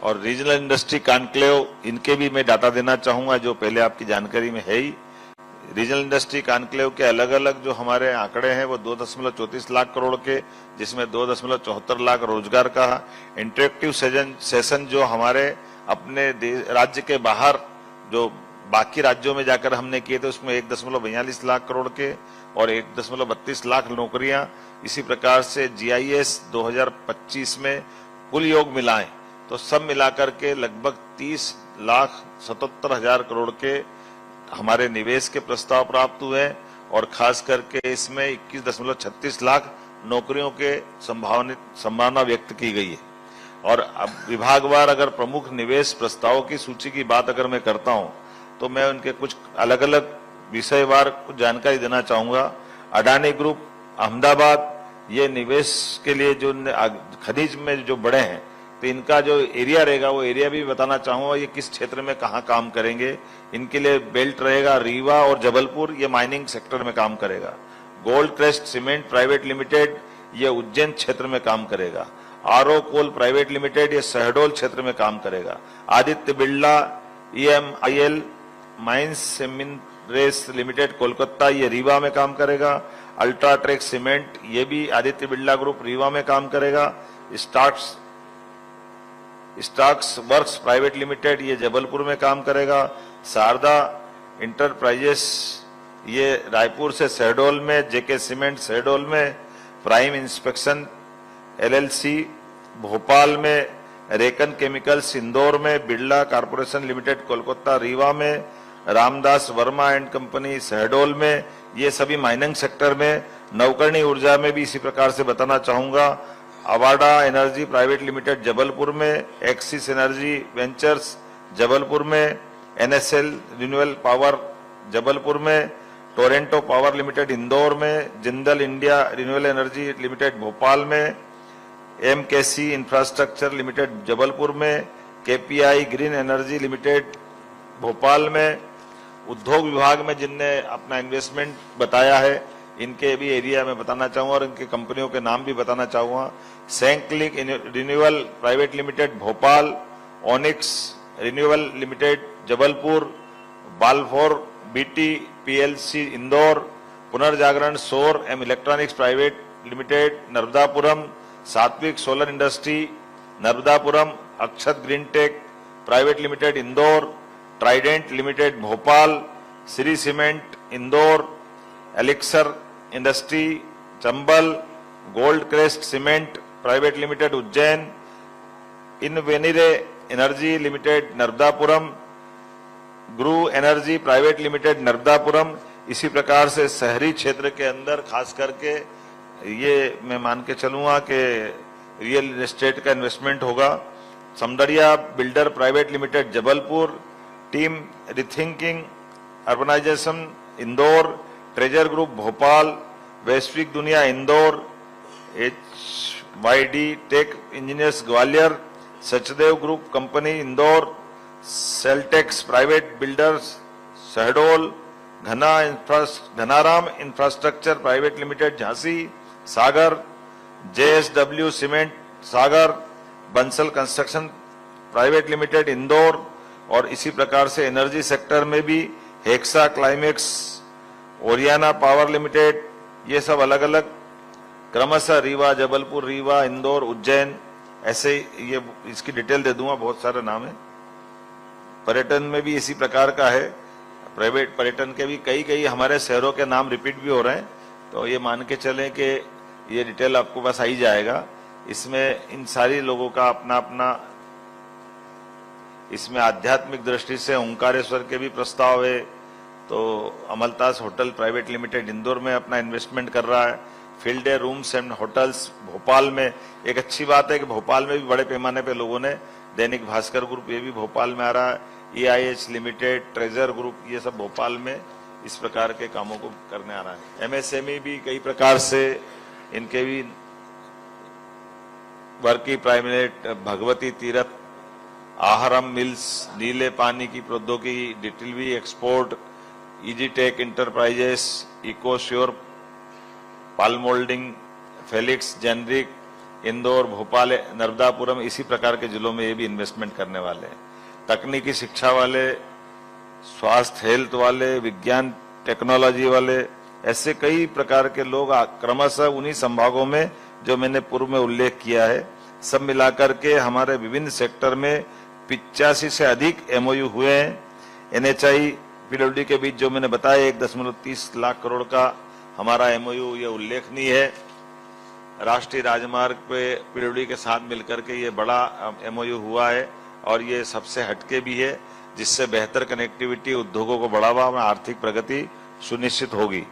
और regional industry conclave, इनके भी मैं डाटा देना चाहूंगा जो पहले आपकी जानकारी में है ही। रीजनल इंडस्ट्री कॉन्क्लेव के अलग अलग जो हमारे आंकड़े हैं वो 2.34 लाख करोड़ के, जिसमें 2.74 लाख रोजगार का। इंटरेक्टिव सेशन जो हमारे अपने राज्य के बाहर जो बाकी राज्यों में जाकर हमने किए थे उसमें 1.42 लाख करोड़ के और 1.32 लाख नौकरियां। इसी प्रकार से GIS 2025 में कुल योग मिलाएं तो सब मिलाकर के लगभग 30,77,000 करोड़ के हमारे निवेश के प्रस्ताव प्राप्त हुए और खास करके इसमें 21.36 लाख नौकरियों के संभावना व्यक्त की गई है। और अब विभागवार अगर प्रमुख निवेश प्रस्तावों की सूची की बात अगर मैं करता हूं तो मैं उनके कुछ अलग अलग विषयवार कुछ जानकारी देना चाहूंगा। अडानी ग्रुप अहमदाबाद, ये निवेश के लिए जो खनिज में जो बड़े हैं तो इनका जो एरिया रहेगा वो एरिया भी बताना चाहूंगा, ये किस क्षेत्र में कहां काम करेंगे। इनके लिए बेल्ट रहेगा रीवा और जबलपुर, ये माइनिंग सेक्टर में काम करेगा। Gold crest cement private limited, ये उज्जैन क्षेत्र में काम करेगा। आरओ कोल प्राइवेट लिमिटेड, ये शहडोल क्षेत्र में काम करेगा। आदित्य बिरला EMIL माइंस सेमिनरेस लिमिटेड कोलकाता, ये रीवा में काम करेगा। अल्ट्राटेक सीमेंट, ये भी आदित्य बिरला ग्रुप रीवा में काम करेगा। स्टॉक्स वर्क्स प्राइवेट लिमिटेड, ये जबलपुर में काम करेगा। शारदा इंटरप्राइजेस, ये रायपुर से शहडोल में। जेके सीमेंट शहडोल में। प्राइम इंस्पेक्शन LLC भोपाल में। रेकन केमिकल्स इंदौर में। बिरला कॉर्पोरेशन लिमिटेड कोलकाता रीवा में। रामदास वर्मा एंड कंपनी शहडोल में, ये सभी माइनिंग सेक्टर में। नवकरणीय ऊर्जा में भी इसी प्रकार से बताना चाहूंगा। Avaada energy private limited Jabalpur में। एक्सिस एनर्जी वेंचर्स जबलपुर में। NSL रिन्यूएबल पावर जबलपुर में। टोरेंटो पावर लिमिटेड इंदौर में। Jindal India renewable energy limited Bhopal में। MKC इंफ्रास्ट्रक्चर लिमिटेड जबलपुर में। KPI green energy limited Bhopal में। उद्योग विभाग में जिनने अपना इन्वेस्टमेंट बताया है इनके भी एरिया में बताना चाहूंगा और इनके कंपनियों के नाम भी बताना चाहूंगा। सैंक्लिक renewable private limited Bhopal. Onyx renewable limited Jabalpur. Balfour BT PLC Indore. Punarjagran Saur Evam electronics private limited Narmadapuram. Satvik solar industry Narmadapuram. Akshat green tech private limited Indore. Trident limited Bhopal. Shri cement Indore. Elixir industry Chambal. Gold crest cement private limited Ujjain. Invenire energy limited Narmadapuram. ग्रू energy private limited Narmadapuram. इसी प्रकार से शहरी क्षेत्र के अंदर खास करके ये मैं मान के चलूंगा कि रियल एस्टेट का इन्वेस्टमेंट होगा। Samdariya builder private limited Jabalpur. Team rethinking urbanisation Indore. Treasure group Bhopal. Vaishvik Duniya Indore. HYD tech engineers Gwalior. Sachdev group company Indore. Celtex private builders Shahdol. Ghanaram infrastructure private limited Jhansi Sagar. JSW cement Sagar. Bansal construction private limited Indore. और इसी प्रकार से एनर्जी सेक्टर में भी hexa climax, Oriana power limited, ये सब अलग अलग क्रमशः रीवा जबलपुर, रीवा इंदौर उज्जैन, ऐसे ये इसकी डिटेल दे दूंगा, बहुत सारे नाम है। पर्यटन में भी इसी प्रकार का है। प्राइवेट पर्यटन के भी कई हमारे शहरों के नाम रिपीट भी हो रहे हैं, तो ये मान के चलें कि ये डिटेल आपको पास आ ही जाएगा। इसमें इन सारी लोगों का अपना अपना, इसमें आध्यात्मिक दृष्टि से ओंकारेश्वर के भी प्रस्ताव है। तो अमलतास होटल प्राइवेट लिमिटेड इंदौर में अपना इन्वेस्टमेंट कर रहा है। Field day rooms and hotels Bhopal में, एक अच्छी बात है कि भोपाल में भी बड़े पैमाने पे लोगों ने, दैनिक भास्कर ग्रुप ये भी भोपाल में आ रहा है। EIH लिमिटेड, ट्रेजर ग्रुप, ये सब भोपाल में इस प्रकार के कामों को करने आ रहा है। MSME भी कई प्रकार से इनके भी वर्की प्राइमेट, भगवती तीर्थ, आहारम मिल्स, नीले पानी की प्रौद्योगिकी, डिटिलवी एक्सपोर्ट, EGTech इंटरप्राइजेस, इकोश्योर पाल्मोल्डिंग, फेलिक्स जेनरिक, इंदौर, भोपाल, नर्मदापुरम, इसी प्रकार के जिलों में ये भी इन्वेस्टमेंट करने वाले हैं। तकनीकी शिक्षा वाले, स्वास्थ्य हेल्थ वाले, विज्ञान टेक्नोलॉजी वाले, ऐसे कई प्रकार के लोग क्रमशः उन्हीं संभागों में जो मैंने पूर्व में उल्लेख किया है, सब मिलाकर के हमारे विभिन्न सेक्टर में 85 से अधिक एमओयू हुए हैं। एनएचआई पीडब्ल्यूडी के बीच जो मैंने बताया 1.30 लाख करोड़ का हमारा एमओयू, ये उल्लेखनीय है। राष्ट्रीय राजमार्ग पे पीडब्ल्यूडी के साथ मिलकर के ये बड़ा एमओयू हुआ है और ये सबसे हटके भी है, जिससे बेहतर कनेक्टिविटी, उद्योगों को बढ़ावा और आर्थिक प्रगति सुनिश्चित होगी।